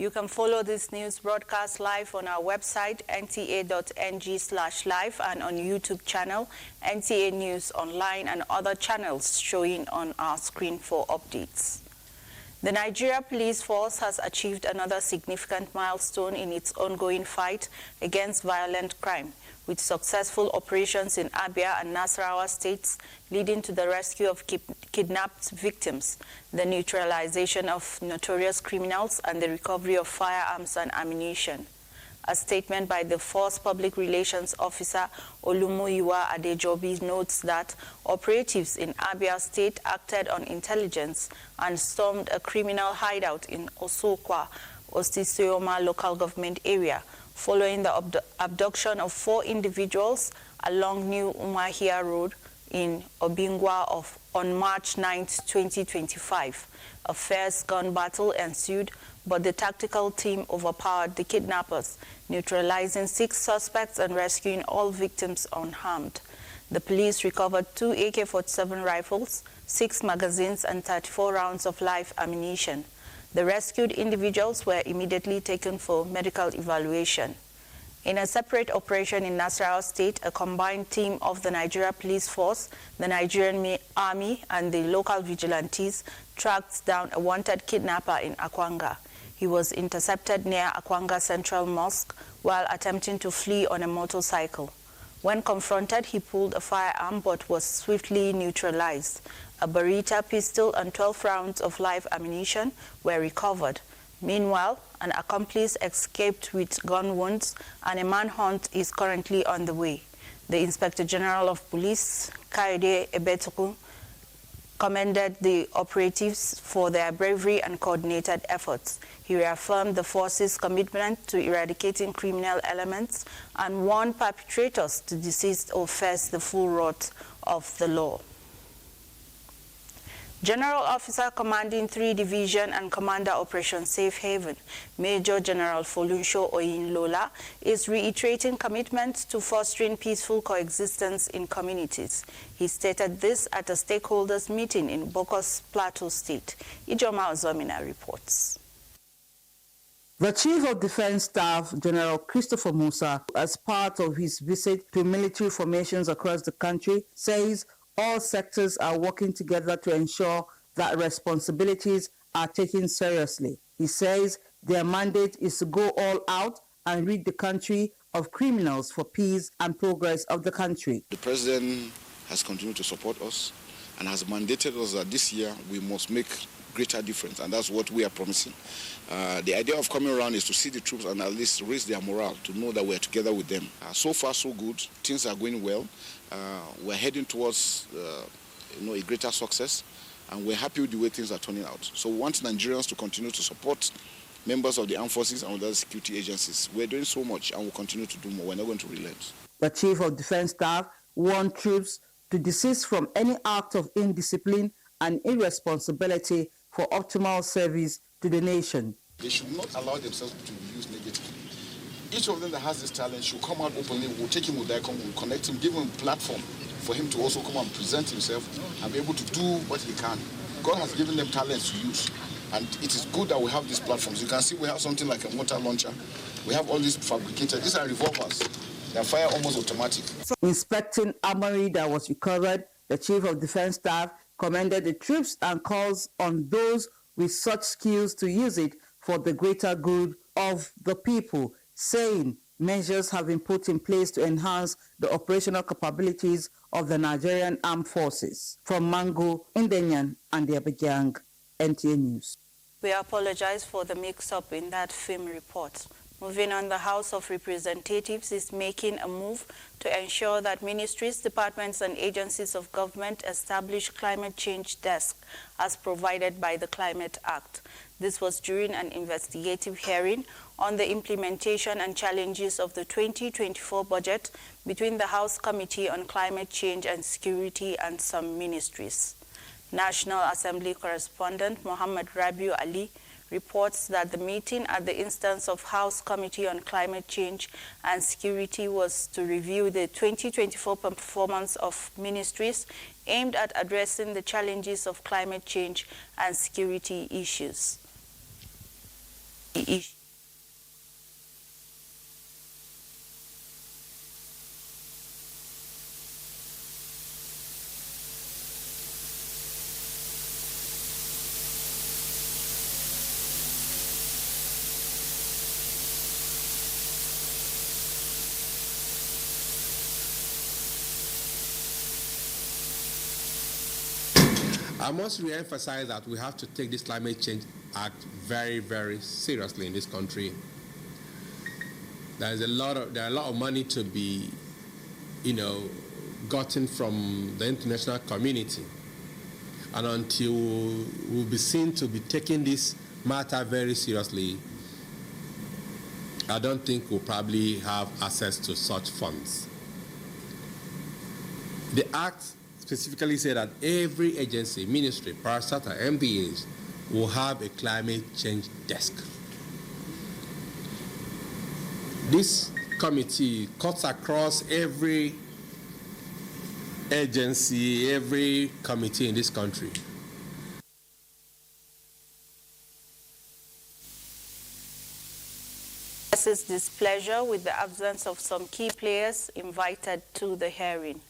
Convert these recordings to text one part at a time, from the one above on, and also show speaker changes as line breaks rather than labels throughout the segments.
You can follow this news broadcast live on our website, nta.ng/live, and on YouTube channel, NTA News Online, and other channels showing on our screen for updates. The Nigeria Police Force has achieved another significant milestone in its ongoing fight against violent crime, with successful operations in Abia and Nasarawa states leading to the rescue of kidnapped victims, the neutralization of notorious criminals, and the recovery of firearms and ammunition. A statement by the Force Public Relations Officer Olumuyiwa Adejobi notes that operatives in Abia State acted on intelligence and stormed a criminal hideout in Osokwa, Ostisioma local government area, following the abduction of 4 individuals along New Umahia Road in Obingwa on March 9, 2025. A fierce gun battle ensued, but the tactical team overpowered the kidnappers, neutralizing 6 suspects and rescuing all victims unharmed. The police recovered 2 AK-47 rifles, 6 magazines, and 34 rounds of live ammunition. The rescued individuals were immediately taken for medical evaluation. In a separate operation in Nasarawa State, a combined team of the Nigeria Police Force, the Nigerian Army, and the local vigilantes tracked down a wanted kidnapper in Akwanga. He was intercepted near Akwanga Central Mosque while attempting to flee on a motorcycle. When confronted, he pulled a firearm but was swiftly neutralized. A Beretta pistol and 12 rounds of live ammunition were recovered. Meanwhile, an accomplice escaped with gun wounds, and a manhunt is currently on the way. The Inspector General of Police, Kaide Ebetuku, commended the operatives for their bravery and coordinated efforts. He reaffirmed the force's commitment to eradicating criminal elements and warned perpetrators to desist or face the full wrath of the law. General Officer Commanding 3 Division and Commander Operation Safe Haven, Major General Folunsho Oyinlola, is reiterating commitment to fostering peaceful coexistence in communities. He stated this at a stakeholders meeting in Bokos Plateau State. Ijoma Ozomina reports.
The Chief of Defense Staff, General Christopher Musa, as part of his visit to military formations across the country, says all sectors are working together to ensure that responsibilities are taken seriously. He says their mandate is to go all out and rid the country of criminals for peace and progress of the country.
The President has continued to support us and has mandated us that this year we must make greater difference, and that's what we are promising. The idea of coming around is to see the troops and at least raise their morale, to know that we are together with them. So far, so good. Things are going well. We're heading towards a greater success, and we're happy with the way things are turning out. So we want Nigerians to continue to support members of the armed forces and other security agencies. We're doing so much, and we'll continue to do more. We're not going to relent.
The Chief of Defense Staff warned troops to desist from any act of indiscipline and irresponsibility for optimal service to the nation.
They should not allow themselves to be used negatively. Each of them that has this talent should come out openly. We'll take him with Dicom, we'll connect him, give him a platform for him to also come and present himself and be able to do what he can. God has given them talents to use, and it is good that we have these platforms. You can see we have something like a mortar launcher. We have all these fabricated. These are revolvers. They are fire almost automatic.
Inspecting armory that was recovered, the Chief of Defense Staff commended the troops and calls on those with such skills to use it for the greater good of the people, saying measures have been put in place to enhance the operational capabilities of the Nigerian Armed Forces. From Mango, Ndenyan, and the Abuja, NTA News.
We apologize for the mix-up in that film report. Moving on, the House of Representatives is making a move to ensure that ministries, departments, and agencies of government establish climate change desk as provided by the Climate Act. This was during an investigative hearing on the implementation and challenges of the 2024 budget between the House Committee on Climate Change and Security and some ministries. National Assembly correspondent Mohammed Rabiu Ali reports that the meeting at the instance of House Committee on Climate Change and Security was to review the 2024 performance of ministries aimed at addressing the challenges of climate change and security issues.
I must re-emphasize that we have to take this Climate Change Act very, very seriously in this country. There are a lot of money to be, gotten from the international community, and until we'll be seen to be taking this matter very seriously, I don't think we'll probably have access to such funds. The Act specifically said that every agency, ministry, parastatal, MBAs will have a climate change desk. This committee cuts across every agency, every committee in this country.
Expresses displeasure with the absence of some key players invited to the hearing.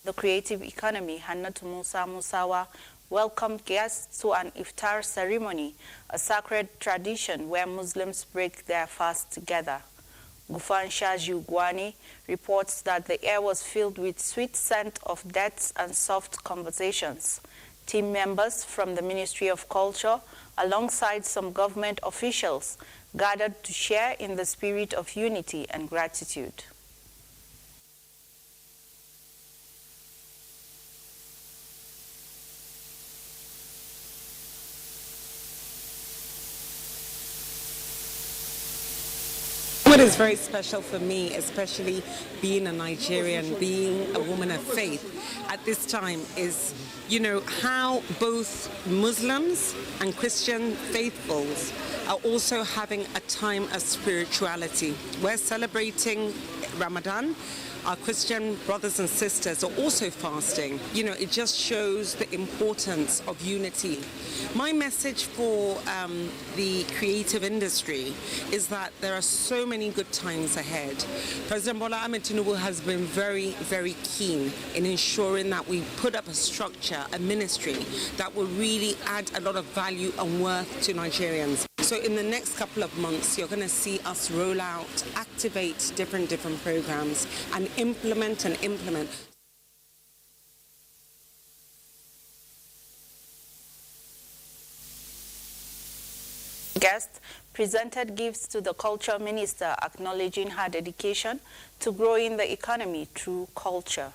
The creative economy, Hannatu Musa Musawa, welcomed guests to an iftar ceremony, a sacred tradition where Muslims break their fast together. Gufan Shaju Gwani reports that the air was filled with sweet scent of dates and soft conversations. Team members from the Ministry of Culture, alongside some government officials, gathered to share in the spirit of unity and gratitude.
What is very special for me, especially being a Nigerian, being a woman of faith at this time, is, how both Muslims and Christian faithfuls are also having a time of spirituality. We're celebrating Ramadan. Our Christian brothers and sisters are also fasting. It just shows the importance of unity. My message for the creative industry is that there are so many good times ahead. President Bola Ahmed Tinubu has been very, very keen in ensuring that we put up a structure, a ministry that will really add a lot of value and worth to Nigerians. So in the next couple of months, you're going to see us roll out, activate different programs, and implement.
Guest presented gifts to the culture minister, acknowledging her dedication to growing the economy through culture.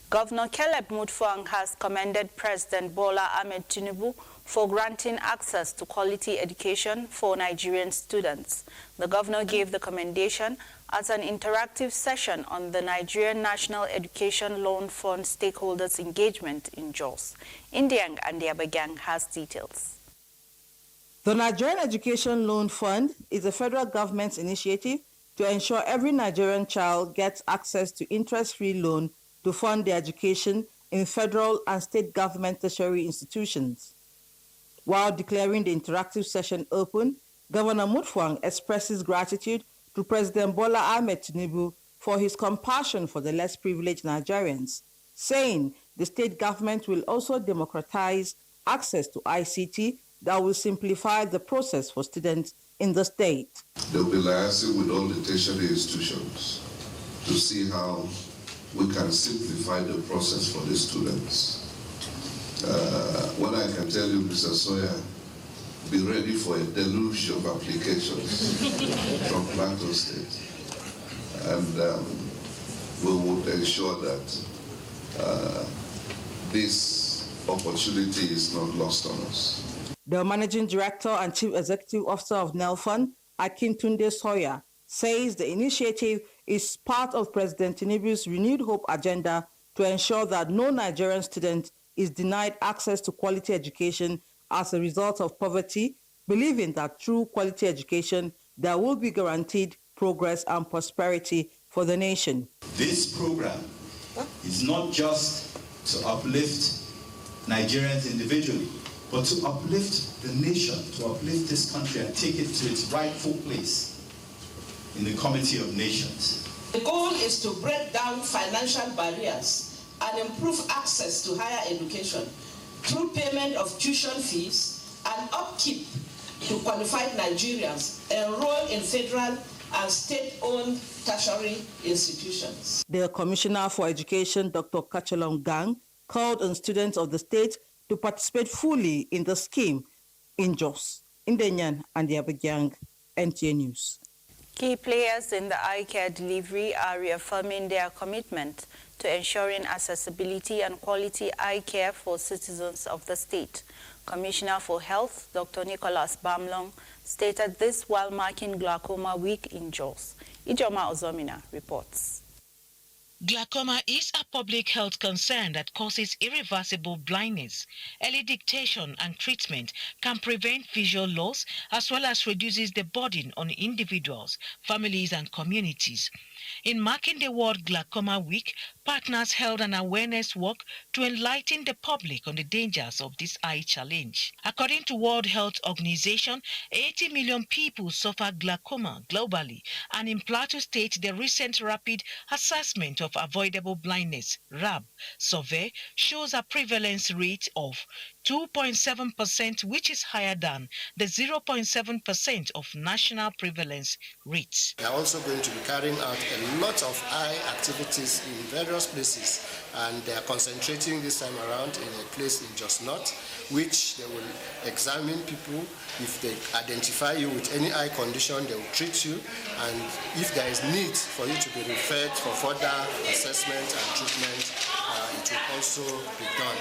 Governor Caleb Mutfwang has commended President Bola Ahmed Tinubu for granting access to quality education for Nigerian students. The governor gave the commendation at an interactive session on the Nigerian National Education Loan Fund stakeholders engagement in Jos. Indiang and Diabagang has details.
The Nigerian Education Loan Fund is a federal government's initiative to ensure every Nigerian child gets access to interest-free loan to fund their education in federal and state government tertiary institutions. While declaring the interactive session open, Governor Mutfwang expresses gratitude to President Bola Ahmed Tinubu for his compassion for the less privileged Nigerians, saying the state government will also democratize access to ICT that will simplify the process for students in the state.
They'll be liaising with all the tertiary institutions to see how we can simplify the process for the students. What I can tell you, Mr. Sawyer, be ready for a deluge of applications from Plateau State. And we would ensure that this opportunity is not lost on us.
The Managing Director and Chief Executive Officer of NELFund, Akintunde Sawyer, says the initiative is part of President Tinubu's renewed hope agenda to ensure that no Nigerian student is denied access to quality education as a result of poverty, believing that through quality education, there will be guaranteed progress and prosperity for the nation.
This program is not just to uplift Nigerians individually, but to uplift the nation, to uplift this country and take it to its rightful place in the Committee of Nations.
The goal is to break down financial barriers and improve access to higher education through payment of tuition fees and upkeep to qualified Nigerians enrolled in federal and state-owned tertiary institutions.
The Commissioner for Education, Dr. Kachalong Gang, called on students of the state to participate fully in the scheme in Jos, Nigerian, and the Abuja. NTA News.
Key players in the eye care delivery are reaffirming their commitment to ensuring accessibility and quality eye care for citizens of the state. Commissioner for Health, Dr. Nicholas Bamlong, stated this while marking Glaucoma Week in Jos. Ijoma Ozomina reports.
Glaucoma is a public health concern that causes irreversible blindness. Early detection and treatment can prevent visual loss as well as reduces the burden on individuals, families and communities. In marking the World Glaucoma Week, partners held an awareness walk to enlighten the public on the dangers of this eye challenge. According to World Health Organization, 80 million people suffer glaucoma globally, and in Plateau State, the recent Rapid Assessment of Avoidable Blindness (RAB) survey shows a prevalence rate of 2.7%, which is higher than the 0.7% of national prevalence rates.
They are also going to be carrying out a lot of eye activities in various places, and they are concentrating this time around in a place in Jos North, which they will examine people. If they identify you with any eye condition, they will treat you, and if there is need for you to be referred for further assessment and treatment, it will also be done.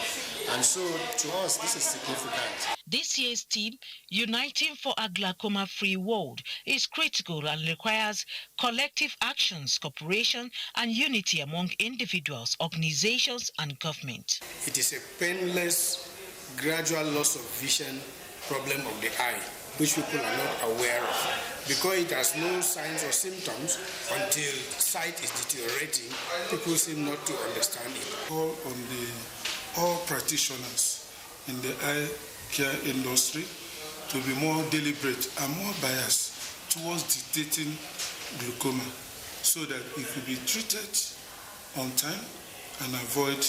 And so, to us, this is significant.
This year's theme, Uniting for a Glaucoma-Free World, is critical and requires collective actions, cooperation, and unity among individuals, organizations, and government.
It is a painless, gradual loss of vision problem of the eye, which people are not aware of. Because it has no signs or symptoms until sight is deteriorating, people seem not to understand it.
All practitioners in the eye care industry to be more deliberate and more biased towards dictating glaucoma so that it could be treated on time and avoid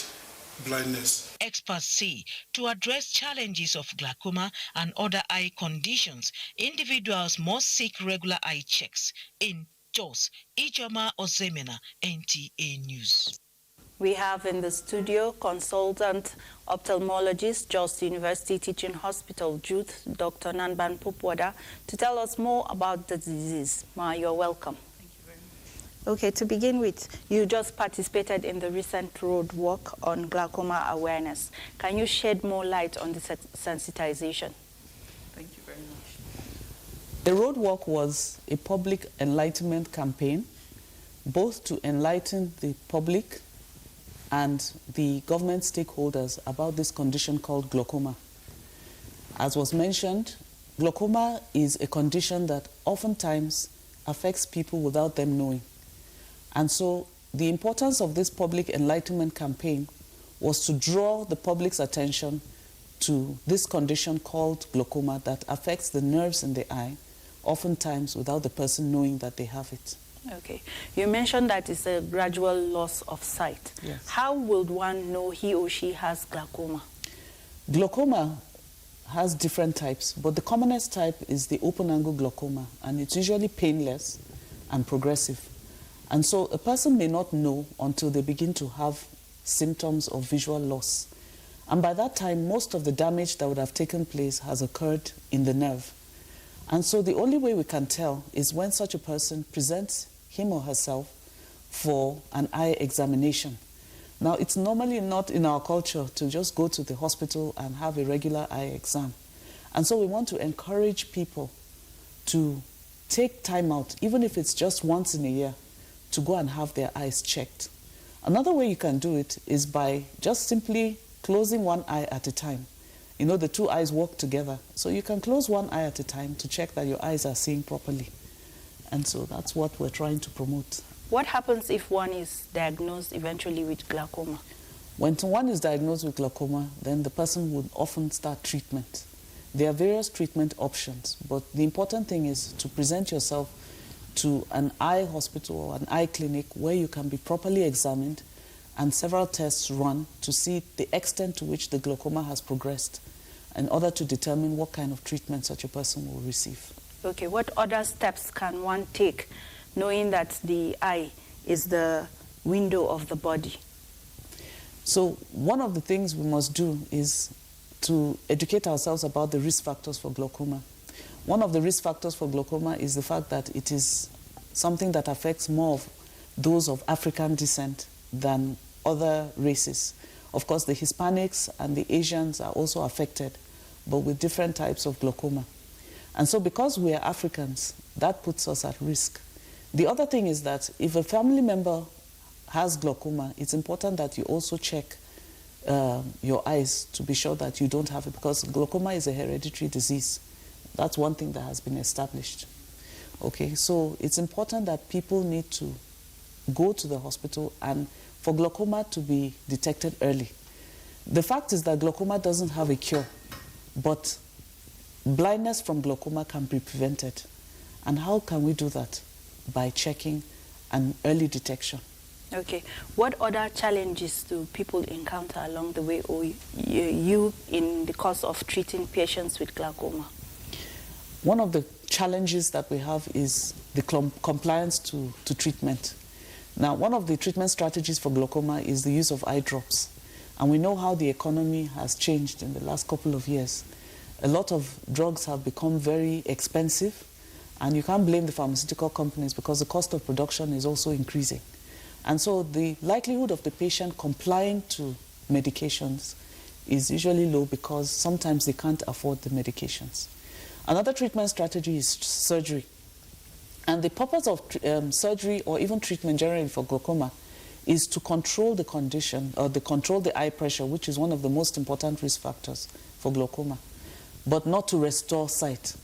blindness.
Experts say to address challenges of glaucoma and other eye conditions, individuals must seek regular eye checks. In Jos, Ijoma Ozemena, NTA News.
We have in the studio consultant ophthalmologist, Jos University Teaching Hospital, Youth, Dr. Nanban Pupwada, to tell us more about the disease. Ma, you're welcome.
Thank you very much.
Okay, to begin with, you just participated in the recent road walk on glaucoma awareness. Can you shed more light on the sensitization?
Thank you very much.
The road walk was a public enlightenment campaign, both to enlighten the public and the government stakeholders about this condition called glaucoma. As was mentioned, glaucoma is a condition that oftentimes affects people without them knowing. And so the importance of this public enlightenment campaign was to draw the public's attention to this condition called glaucoma that affects the nerves in the eye, oftentimes without the person knowing that they have it.
Okay. You mentioned that it's a gradual loss of sight.
Yes.
How would one know he or she has glaucoma?
Glaucoma has different types, but the commonest type is the open-angle glaucoma, and it's usually painless and progressive. And so a person may not know until they begin to have symptoms of visual loss. And by that time, most of the damage that would have taken place has occurred in the nerve. And so the only way we can tell is when such a person presents him or herself for an eye examination. Now, it's normally not in our culture to just go to the hospital and have a regular eye exam. And so we want to encourage people to take time out, even if it's just once in a year, to go and have their eyes checked. Another way you can do it is by just simply closing one eye at a time. You know, the two eyes work together. So you can close one eye at a time to check that your eyes are seeing properly. And so that's what we're trying to promote
What happens if one is diagnosed eventually with glaucoma?
When one is diagnosed with glaucoma, then the person would often start treatment. There are various treatment options, but the important thing is to present yourself to an eye hospital or an eye clinic where you can be properly examined and several tests run to see the extent to which the glaucoma has progressed in order to determine what kind of treatment such a person will receive.
Okay, what other steps can one take knowing that the eye is the window of the body?
So one of the things we must do is to educate ourselves about the risk factors for glaucoma. One of the risk factors for glaucoma is the fact that it is something that affects more of those of African descent than other races. Of course, the Hispanics and the Asians are also affected, but with different types of glaucoma. And so because we are Africans, that puts us at risk. The other thing is that if a family member has glaucoma, it's important that you also check your eyes to be sure that you don't have it, because glaucoma is a hereditary disease. That's one thing that has been established. Okay, so it's important that people need to go to the hospital and for glaucoma to be detected early. The fact is that glaucoma doesn't have a cure, but blindness from glaucoma can be prevented. And how can we do that? By checking and early detection.
Okay. What other challenges do people encounter along the way, or you in the course of treating patients with glaucoma?
One of the challenges that we have is the compliance to treatment. Now, one of the treatment strategies for glaucoma is the use of eye drops. And we know how the economy has changed in the last couple of years. A lot of drugs have become very expensive, and you can't blame the pharmaceutical companies because the cost of production is also increasing. And so the likelihood of the patient complying to medications is usually low because sometimes they can't afford the medications. Another treatment strategy is surgery. And the purpose of surgery or even treatment generally for glaucoma is to control the condition or control the eye pressure, which is one of the most important risk factors for glaucoma, but not to restore sight.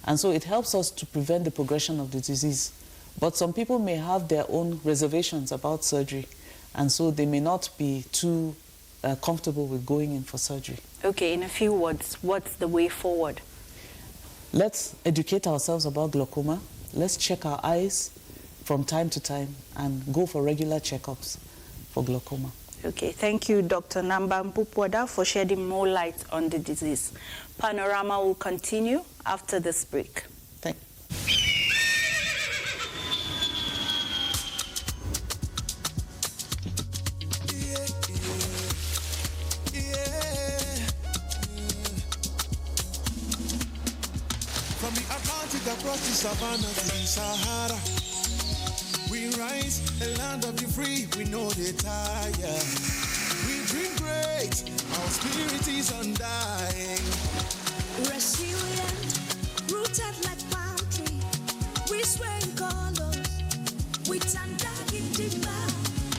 And so it helps us to prevent the progression of the disease. But some people may have their own reservations about surgery, and so they may not be too comfortable with going in for surgery.
Okay, in a few words, what's the way forward?
Let's educate ourselves about glaucoma. Let's check our eyes from time to time and go for regular checkups for glaucoma.
Okay, thank you, Dr. Namba Mpupwada, for shedding more light on the disease. Panorama will continue after this break.
Thank you.
From the Atlantic across the savannah to the Sahara, we rise, a land of the free, we know they tire. We dream great, our spirit is undying.
Resilient, rooted like palm tree, we sway in colors, we turn dark into light,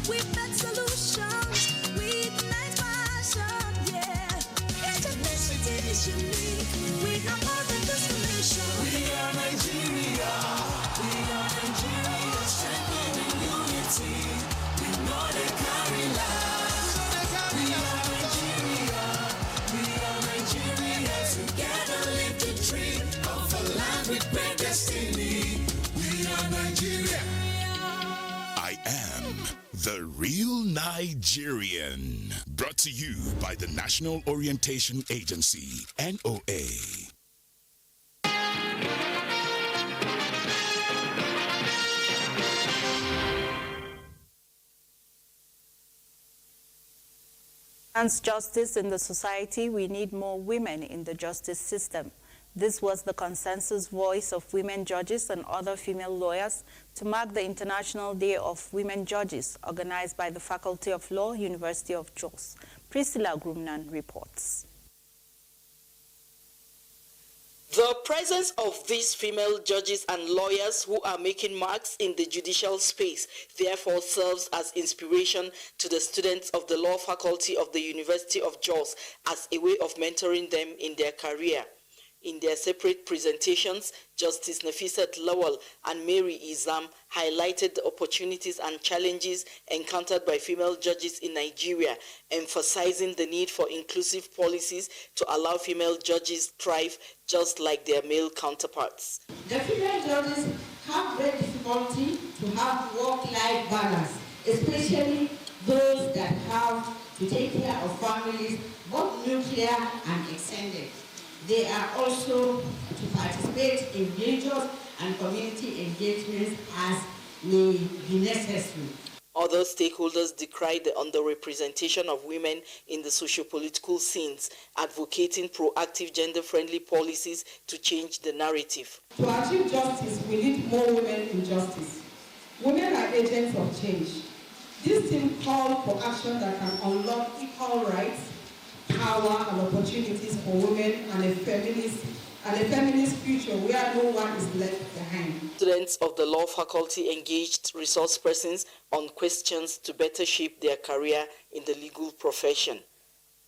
we make solutions, we ignite passion, yeah. Ethnicity is unique, we are more than just a nation.
We are Nigeria, strengthening unity, we know they carry light. We are Nigeria, together live the dream of a land with great destiny. We are Nigeria.
I am the real Nigerian. Brought to you by the National Orientation Agency, NOA.
Enhance justice in the society, we need more women in the justice system. This was the consensus voice of women judges and other female lawyers to mark the International Day of Women Judges, organized by the Faculty of Law, University of Jos. Priscilla Grumnan reports.
The presence of these female judges and lawyers who are making marks in the judicial space therefore serves as inspiration to the students of the law faculty of the University of Jos as a way of mentoring them in their career. In their separate presentations, Justice Nafisat Lawal and Mary Izam highlighted the opportunities and challenges encountered by female judges in Nigeria, emphasizing the need for inclusive policies to allow female judges thrive just like their male counterparts.
The female judges have great difficulty to have work-life balance, especially those that have to take care of families, both nuclear and extended. They are also to participate in religious and community engagements as may be necessary.
Other stakeholders decried the underrepresentation of women in the socio-political scenes, advocating proactive gender-friendly policies to change the narrative.
To achieve justice, we need more women in justice. Women are agents of change. This team called for action that can unlock equal rights, power and opportunities for women and a feminist future where no one is left behind.
Students of the law faculty engaged resource persons on questions to better shape their career in the legal profession.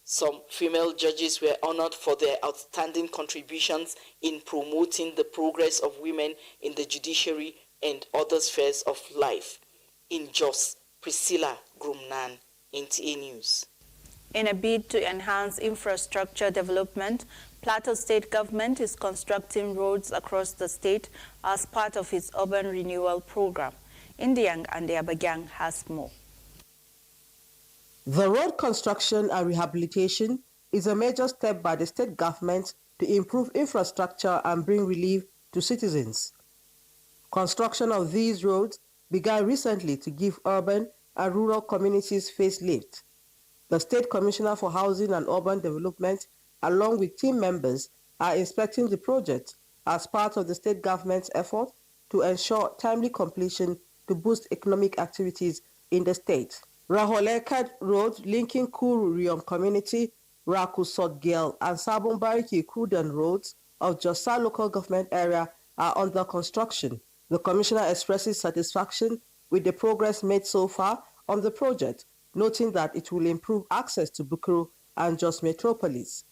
Some female judges were honored for their outstanding contributions in promoting the progress of women in the judiciary and other spheres of life. In Jos, Priscilla Grumnan, NTA News.
In a bid to enhance infrastructure development, Plateau State Government is constructing roads across the state as part of its urban renewal program. Indiang and Abuja has more.
The road construction and rehabilitation is a major step by the state government to improve infrastructure and bring relief to citizens. Construction of these roads began recently to give urban and rural communities facelift. The State Commissioner for Housing and Urban Development, along with team members, are inspecting the project as part of the state government's effort to ensure timely completion to boost economic activities in the state. Raholekad Road linking Kuru Riom Community, Raku Sotgel and Sabon Bariki Kudan roads of Josa local government area are under construction. The Commissioner expresses satisfaction with the progress made so far on the project, noting that it will improve access to Bukuru and Jos Metropolis.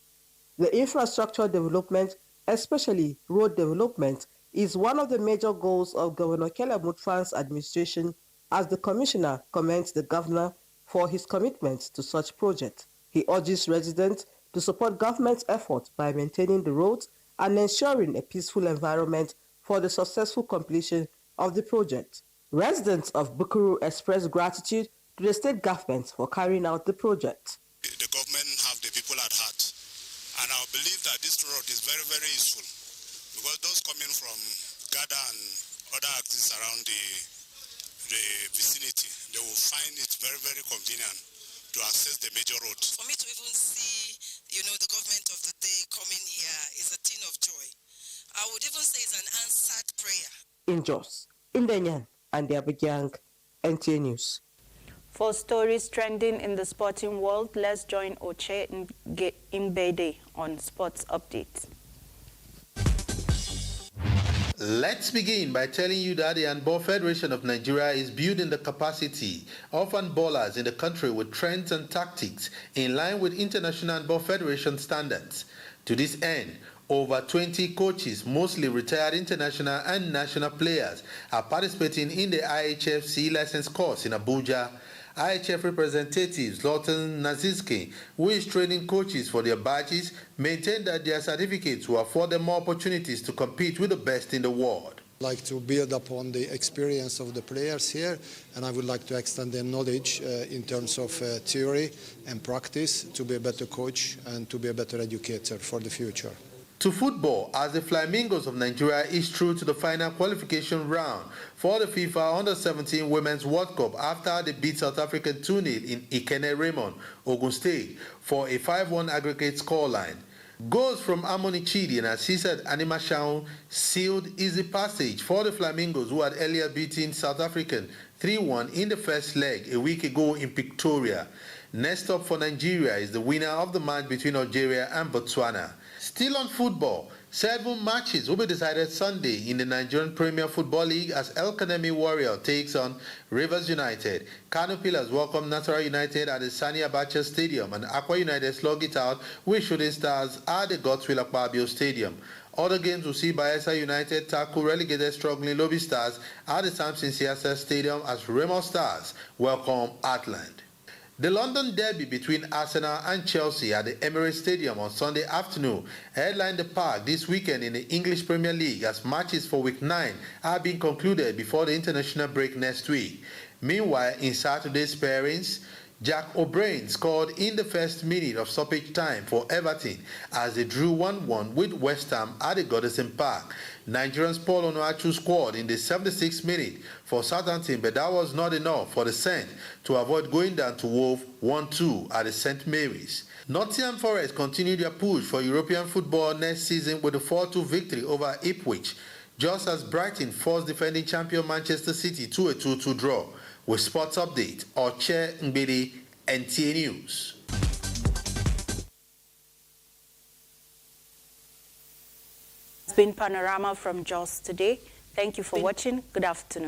The infrastructure development, especially road development, is one of the major goals of Governor Kele Mutfan's administration, as the Commissioner commends the Governor for his commitment to such project. He urges residents to support government's efforts by maintaining the roads and ensuring a peaceful environment for the successful completion of the project. Residents of Bukuru express gratitude to the state government for carrying out the project.
The government have the people at heart, and I believe that this road is very, very useful, because those coming from Gada and other axes around the vicinity, they will find it very, very convenient to access the major road.
For me to even see, the government of the day coming here is a thing of joy. I would even say it's an answered prayer.
In Jos, Indiang and Abuja, NTA News.
For stories trending in the sporting world, let's join Oche Mbede on Sports Updates.
Let's begin by telling you that the Handball Federation of Nigeria is building the capacity of handballers in the country with trends and tactics in line with International Handball Federation standards. To this end, over 20 coaches, mostly retired international and national players, are participating in the IHF C license course in Abuja. IHF representative Zlatan Naziski, who is training coaches for their badges, maintained that their certificates will afford them more opportunities to compete with the best in the world.
I'd like to build upon the experience of the players here, and I would like to extend their knowledge in terms of theory and practice to be a better coach and to be a better educator for the future.
To football, as the Flamingos of Nigeria is through to the final qualification round for the FIFA Under-17 Women's World Cup after they beat South Africa 2-0 in Ikene Raymond, Ogun State, for a 5-1 aggregate scoreline. Goals from Amoni Chidi and Asisat Animashaun sealed easy passage for the Flamingos, who had earlier beaten South African 3-1 in the first leg a week ago in Pretoria. Next up for Nigeria is the winner of the match between Algeria and Botswana. Still on football, 7 matches will be decided Sunday in the Nigerian Premier Football League as El Kanemi Warrior takes on Rivers United. Kano Pillars welcome Nasarawa United at the Sani Abacha Stadium, and Akwa United slug it out with Shooting Stars at the Godswill Akpabio Stadium. Other games will see Bayelsa United tackle relegated struggling Lobby Stars at the Samson Siasa Stadium as Remo Stars welcome Atland. The London derby between Arsenal and Chelsea at the Emirates Stadium on Sunday afternoon headlined the park this weekend in the English Premier League as matches for Week 9 are being concluded before the international break next week. Meanwhile, in Saturday's pairings, Jack O'Brien scored in the first minute of stoppage time for Everton as they drew 1-1 with West Ham at the Goodison Park. Nigerian's Paul Onuachu scored in the 76th minute for Southampton, but that was not enough for the Saints to avoid going down to Wolves 1-2 at the St. Mary's. Nottingham Forest continued their push for European football next season with a 4-2 victory over Ipswich, just as Brighton forced defending champion Manchester City to a 2-2 draw. With Sports Update, Oche Ngbedi, NTA News.
It's been Panorama from Jos today. Thank you for watching. Good afternoon.